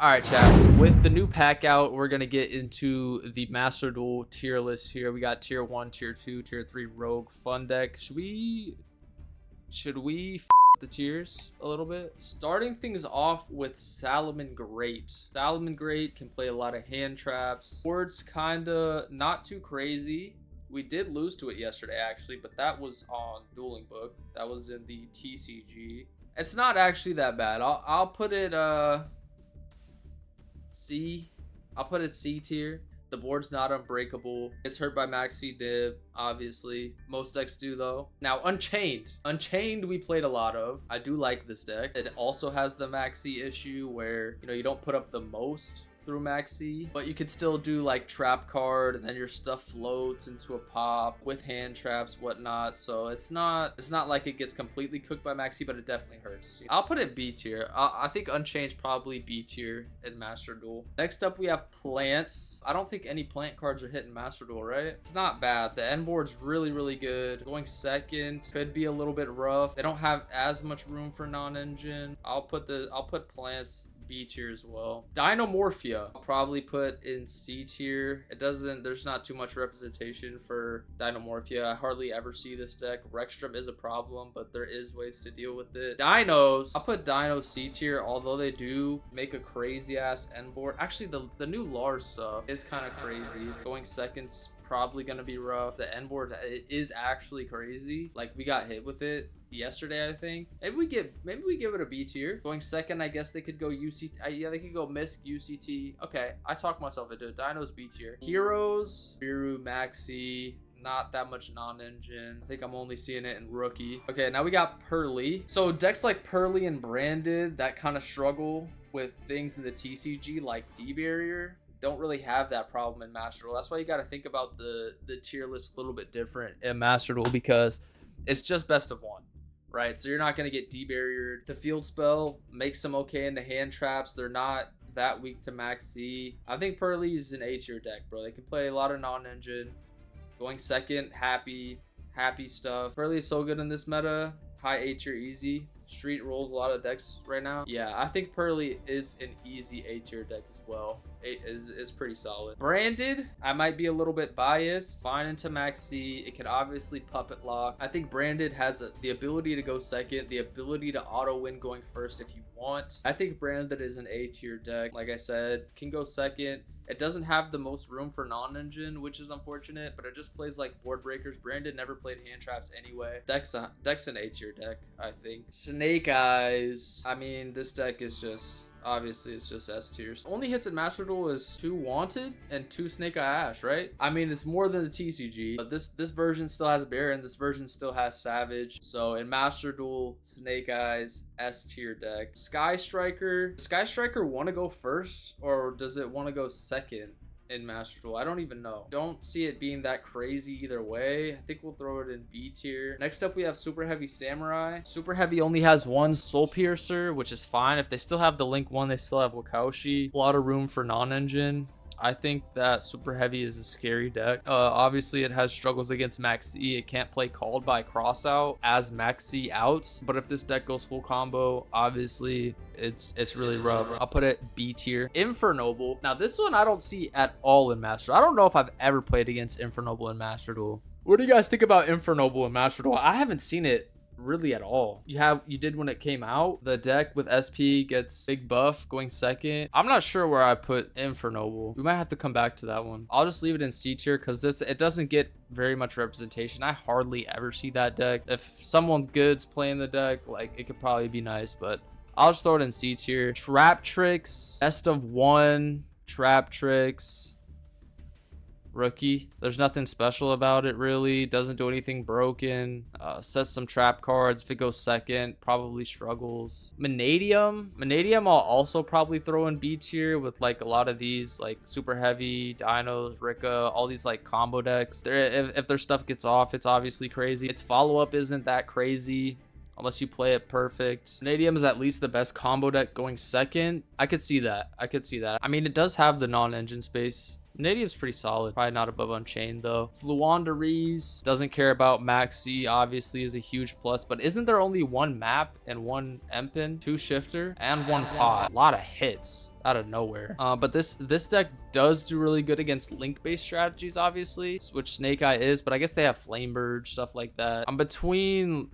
All right, chat. With the new pack out, we're gonna get into the Masterduel tier list here. We got tier 1, tier 2, tier 3 rogue fun deck. Should we the tiers a little bit? Starting things off with Salomon Great. Salomon Great can play a lot of hand traps. Board's kinda not too crazy. We did lose to it yesterday actually, but that was on Dueling Book. That was in the TCG. It's not actually that bad. I'll put it C. I'll put it C tier. The board's not unbreakable. It's hurt by maxi dib, obviously. Most decks do though. Now Unchained. Unchained we played a lot of. I do like this deck. It also has the maxi issue where, you don't put up the most through maxi, but you could still do like trap card and then your stuff floats into a pop with hand traps, whatnot. So it's not like it gets completely cooked by maxi, but it definitely hurts. I'll put it B tier. I think Unchained probably B tier in Masterduel. Next up we have plants. I don't think any plant cards are hitting Masterduel, right? It's not bad. The end board's really good. Going second could be a little bit rough. They don't have as much room for non-engine. I'll put plants B tier as well. Dinomorphia, I'll probably put in C tier. There's not too much representation for Dinomorphia. I hardly ever see this deck. Rexstrom is a problem, but there is ways to deal with it. Dinos, I'll put Dino C tier, although they do make a crazy ass end board. Actually, the new Lars stuff is kind of crazy. Going second's probably gonna be rough. The end board is actually crazy. Like, we got hit with it yesterday, I think. Maybe we give it a B tier. Going second, I guess they could go UCT. Yeah, they could go Misk, UCT. Okay, I talked myself into it. Dinos B tier. Heroes, Biru, Maxi. Not that much non-engine. I think I'm only seeing it in rookie. Okay, now we got Pearly. So decks like Pearly and Branded that kind of struggle with things in the TCG like D-Barrier don't really have that problem in Masterduel. That's why you got to think about the tier list a little bit different in Masterduel, because it's just best of one, right? So you're not going to get D-Barriered. The field spell makes them okay into hand traps. They're not that weak to Max C. I think Pearly is an A tier deck, bro. They can play a lot of non-engine. Going second, happy stuff. Pearly is so good in this meta. High A tier easy. Street rolls a lot of decks right now. Yeah, I think Pearly is an easy A tier deck as well. Is pretty solid. Branded, I might be a little bit biased. Fine into Max C. It can obviously puppet lock. I think Branded has the ability to go second, the ability to auto win going first if you want. I think Branded is an A tier deck. Like I said, can go second. It doesn't have the most room for non-engine, which is unfortunate, but it just plays like board breakers. Branded never played hand traps anyway. Deck's an A tier deck, I think. Snake Eyes. I mean, this deck is just... obviously it's just S tiers. Only hits in Masterduel is 2 Wanted and 2 Snake Eye Ash, right? I mean, it's more than the TCG, but this version still has Baron. This version still has Savage. So in Masterduel, Snake Eyes, S tier deck. Sky Striker want to go first, or does it want to go second in Masterduel? I don't even know. Don't see it being that crazy either way. I think we'll throw it in B tier. Next up, we have Super Heavy Samurai. Super Heavy only has 1 Soul Piercer, which is fine. If they still have the Link 1, they still have Wakaushi. A lot of room for non-engine. I think that Super Heavy is a scary deck. Obviously, it has struggles against Max E. It can't play Called by Crossout as Max E outs. But if this deck goes full combo, obviously, it's really rough. I'll put it B tier. Infernoble. Now, this one I don't see at all in Master. I don't know if I've ever played against Infernoble in Masterduel. What do you guys think about Infernoble in Masterduel? I haven't seen it really at all. You did when it came out. The deck with SP gets big buff going second. I'm not sure where I put Infernoble. We might have to come back to that one. I'll just leave it in C tier because it doesn't get very much representation. I hardly ever see that deck. If someone good's playing the deck, like, it could probably be nice, but I'll just throw it in C tier. Trap Tricks, best of 1. Trap Tricks, rookie. There's nothing special about it, really. Doesn't do anything broken. Sets some trap cards. If it goes second, probably struggles. Manadium I'll also probably throw in B tier with like a lot of these like Super Heavy, Dinos, Rika, all these like combo decks. If their stuff gets off, it's obviously crazy. Its follow-up isn't that crazy unless you play it perfect. Vanadium is at least the best combo deck going second. I could see that. I mean, it does have the non-engine space Vanadium's pretty solid. Probably not above Unchained though. Fluandereeze doesn't care about Maxi, obviously is a huge plus, but isn't there only one map and one Empin, 2 shifter, and 1 pot? A lot of hits out of nowhere. But this deck does do really good against link-based strategies, obviously, which Snake Eye is, but I guess they have Flamebird, stuff like that. I'm between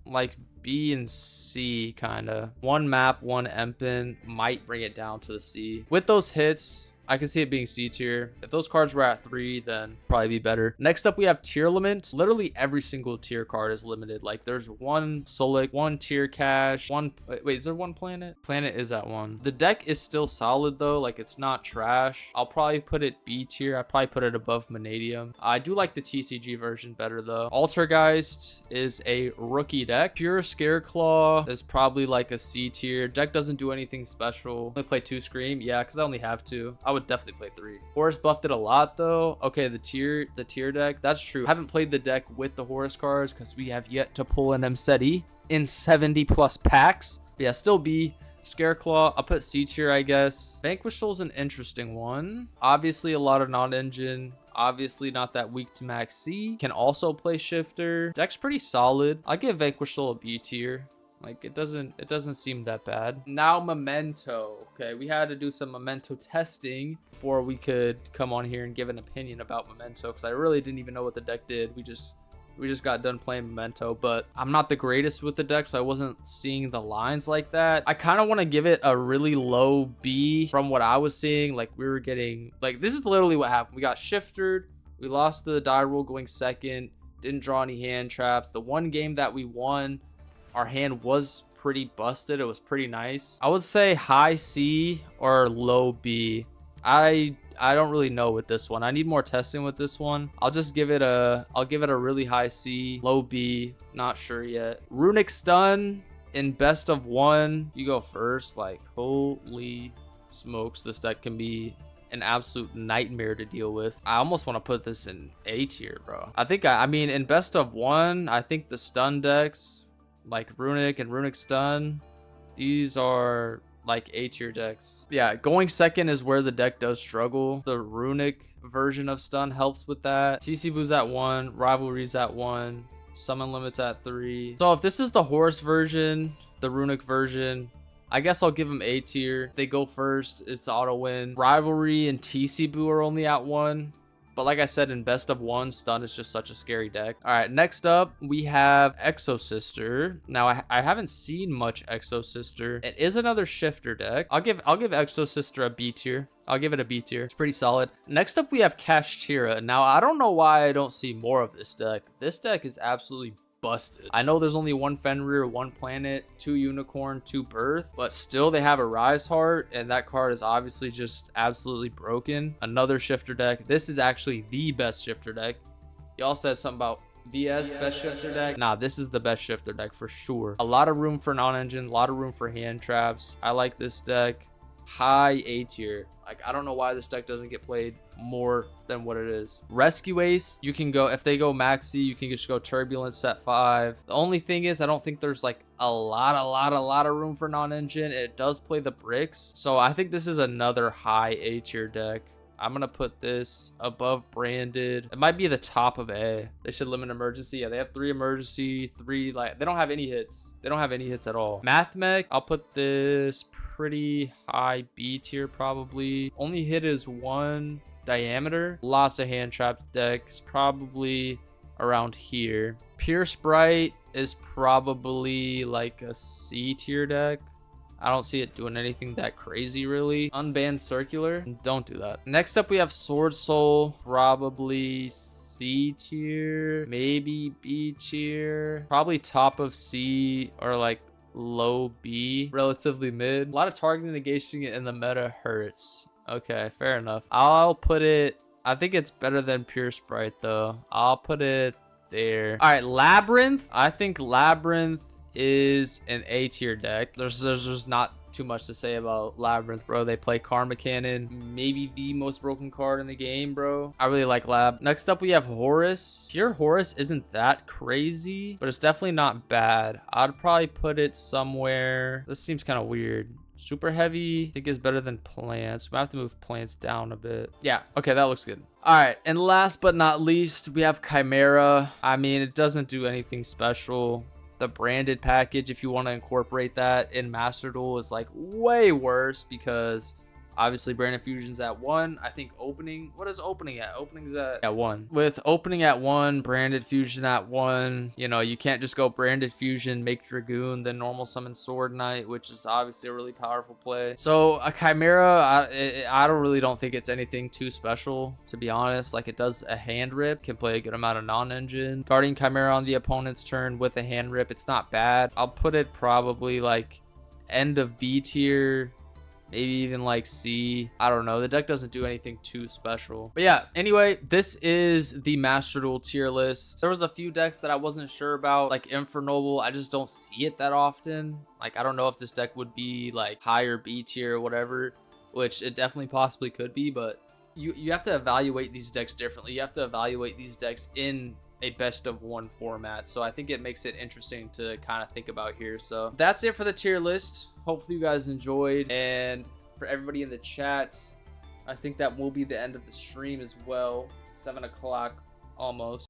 like B and C kind of. 1 map, 1 Empin might bring it down to the C. With those hits, I can see it being C tier. If those cards were at 3, then probably be better. Next up, we have tier limit. Literally every single tier card is limited. Like there's 1 Solic, 1 tier cash, 1. Wait, is there 1 planet? Planet is at 1. The deck is still solid though. Like it's not trash. I'll probably put it B tier. I probably put it above Vanadium. I do like the TCG version better though. Altergeist is a rookie deck. Pure Scareclaw is probably like a C tier. Deck doesn't do anything special. Only play 2 Scream. Yeah, because I only have 2. I would definitely play 3. Horus buffed it a lot though. Okay, the tier deck, that's true. I haven't played the deck with the Horus cards because we have yet to pull an Mseti in 70+ packs. But yeah, still B. Scareclaw, I'll put C tier, I guess. Vanquish Soul's an interesting one. Obviously a lot of non-engine. Obviously not that weak to max C. Can also play shifter. Deck's pretty solid. I'll give Vanquish Soul a B tier. Like it doesn't seem that bad. Now Memento. Okay, we had to do some Memento testing before we could come on here and give an opinion about Memento, because I really didn't even know what the deck did. We just got done playing Memento, but I'm not the greatest with the deck, so I wasn't seeing the lines like that. I kind of want to give it a really low B from what I was seeing. Like we were getting, like this is literally what happened. We got shifted. We lost the die roll going second. Didn't draw any hand traps. The one game that we won, our hand was pretty busted. It was pretty nice. I would say high C or low B. I don't really know with this one. I need more testing with this one. I'll give it a really high C, low B, not sure yet. Runic Stun in best of 1. You go first. Like holy smokes, this deck can be an absolute nightmare to deal with. I almost want to put this in A tier, bro. I mean in best of 1, I think the stun decks like Runic and Runic Stun, these are like A tier decks. Yeah, going second is where the deck does struggle. The Runic version of Stun helps with that. TC Boo's at 1, Rivalry's at 1, Summon Limit's at 3. So if this is the Horus version, the Runic version, I guess I'll give them A tier. They go first, it's auto win. Rivalry and TC Boo are only at 1. But like I said, in best of 1, Stun is just such a scary deck. All right, next up, we have Exosister. Now, I haven't seen much Exosister. It is another shifter deck. I'll give Exosister a B tier. I'll give it a B tier. It's pretty solid. Next up, we have Kashtira. Now, I don't know why I don't see more of this deck. This deck is absolutely busted. I know there's only 1 Fenrir, 1 Planet, 2 Unicorn, 2 Birth, but still they have a Rise Heart, and that card is obviously just absolutely broken. Another shifter deck. This is actually the best shifter deck. Y'all said something about VS best shifter deck. Nah, this is the best shifter deck for sure. A lot of room for non-engine, a lot of room for hand traps. I like this deck. High A tier. Like, I don't know why this deck doesn't get played more than what it is. Rescue Ace, you can go, if they go maxi, you can just go Turbulence set 5. The only thing is, I don't think there's like a lot of room for non-engine. It does play the bricks. So I think this is another high A tier deck. I'm gonna put this above Branded. It might be the top of A. They should limit emergency. Yeah, they have 3 emergency, 3 like, they don't have any hits. They don't have any hits at all. Math Mech, I'll put this pretty high B tier probably. Only hit is 1 diameter. Lots of hand trap decks, probably around here. Pure Sprite is probably like a C tier deck. I don't see it doing anything that crazy, really. Unbanned Circular, don't do that. Next up, we have Sword Soul, probably C tier, maybe B tier, probably top of C or like low B, relatively mid. A lot of targeting negation in the meta hurts. Okay, fair enough. I'll put it, I think it's better than Pure Sprite though. I'll put it there. All right, Labyrinth. I think Labyrinth is an A tier deck. There's just not too much to say about Labyrinth, bro. They play Karma Cannon, maybe the most broken card in the game, bro. I really like Lab. Next up, we have Horus. Pure Horus isn't that crazy, but it's definitely not bad. I'd probably put it somewhere. This seems kind of weird. Super heavy, I think, is better than plants. We have to move plants down a bit. Yeah, okay, that looks good. All right, and last but not least, we have Chimera. I mean, it doesn't do anything special. The branded package, if you want to incorporate that in Masterduel, is like way worse because obviously branded fusion's at 1. I think opening, what is opening at? Opening's at 1. With opening at 1, branded fusion at 1, you know, you can't just go branded fusion, make Dragoon, then normal summon Sword Knight, which is obviously a really powerful play. So a Chimera, I don't think it's anything too special, to be honest. Like, it does a hand rip, can play a good amount of non-engine. Guardian Chimera on the opponent's turn with a hand rip, it's not bad. I'll put it probably like end of B tier, maybe even like C. I don't know. The deck doesn't do anything too special. But yeah, anyway, this is the Masterduel tier list. There was a few decks that I wasn't sure about, like Infernoble. I just don't see it that often. Like, I don't know if this deck would be like higher B tier or whatever, which it definitely possibly could be, but you have to evaluate these decks differently. You have to evaluate these decks in a best of 1 format, so I think it makes it interesting to kind of think about here. So that's it for the tier list. Hopefully you guys enjoyed, and for everybody in the chat, I think that will be the end of the stream as well. 7 o'clock almost.